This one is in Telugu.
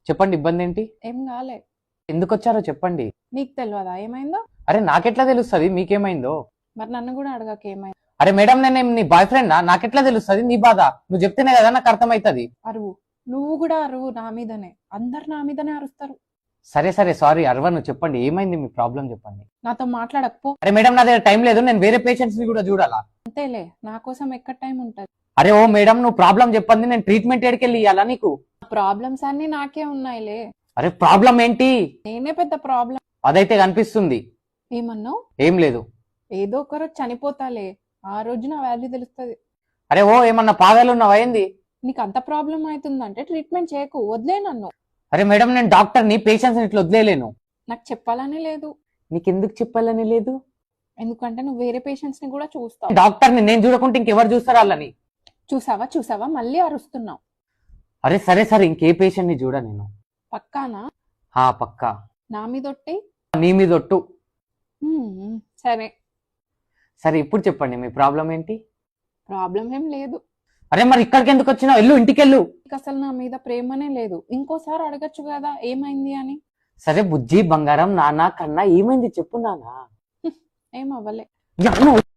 చెప్పండి, ఇబ్బంది ఏంటి? ఏం కాలే. ఎందుకు వచ్చారో చెప్పండి. నీకు తెలియదా ఏమైందో? అరే నాకెట్లా తెలుస్తుంది మీకేమైందో? మరి నన్ను కూడా అడగక ఏమైంది. అరే మేడం, నేను నీ బాయ్ ఫ్రెండా? నాకెట్లా తెలుస్తుంది నీ బాధ? నువ్వు చెప్తేనే కదా నాకు అర్థమవుతుంది. అరువు, నువ్వు కూడా అరువు నా మీదనే. అందరు నా మీదనే అరుస్తారు. సరే సరే సారీ అరవను, చెప్పండి ఏమైంది, మీ ప్రాబ్లం చెప్పండి. నాతో మాట్లాడకపో. అరే మేడం, నా దగ్గర టైం లేదు, నేను వేరే పేషెంట్స్ ని కూడా చూడాలా. అంతేలే, నా కోసం ఎక్కడ టైం ఉంటది. అరే ఓ మేడం, నువ్వు ప్రాబ్లం చెప్పండి, నేను ట్రీట్మెంట్ ఎడికెళ్ళి ఇవ్వాలా నీకు? ప్రాబ్లమ్స్ అన్ని నాకే ఉన్నాయిలే. అరే ప్రాబ్లం ఏంటి? నేనే పెద్ద ప్రాబ్లం. అదైతే కనిపిస్తుంది. ఏమన్నావు? ఏం లేదు. ఏదో ఒక రోజు చనిపోతాలే, ఆ రోజు నా వాల్యూ తెలుస్తుంది. అరే ఓ, ఏమన్నా పాగాలు ఉన్నావా ఏంది? నీకు అంత ప్రాబ్లం అవుతుందంటే ట్రీట్మెంట్ చేయకు, వదిలే నన్ను. అరే మేడం, నేను డాక్టర్ని, పేషెంట్స్ ఇట్లా వదిలేలేను. నాకు చెప్పాలని లేదు. నీకెందుకు చెప్పాలని లేదు? ఎందుకంటే నువ్వు వేరే పేషెంట్స్ ని కూడా చూస్తావు. డాక్టర్ని నేను చూడకుంటే ఇంకెవరు చూస్తారు వాళ్ళని? చూసావా చూసావా, మళ్ళీ అరుస్తున్నావు. అరే సరే సరే, ఇంకే పేషెంట్ ని చూడ నేను. పక్కానా? పక్కా. నా మీదొట్టి. నీ మీద ఒట్టు. సరే సరే ఇప్పుడు చెప్పండి, మీ ప్రాబ్లం ఏంటి? ప్రాబ్లం ఏం లేదు. అరే మరి ఇక్కడికి ఎందుకు వచ్చినావు? వెళ్ళు, ఇంటికెళ్ళు. నీకు అసలు నా మీద ప్రేమనే లేదు. ఇంకోసారి అడగచ్చు కదా ఏమైంది అని. సరే బుజ్జి బంగారం, నాన్న కన్నా ఏమైంది చెప్పు నాన్న. ఏం అవ్వలే.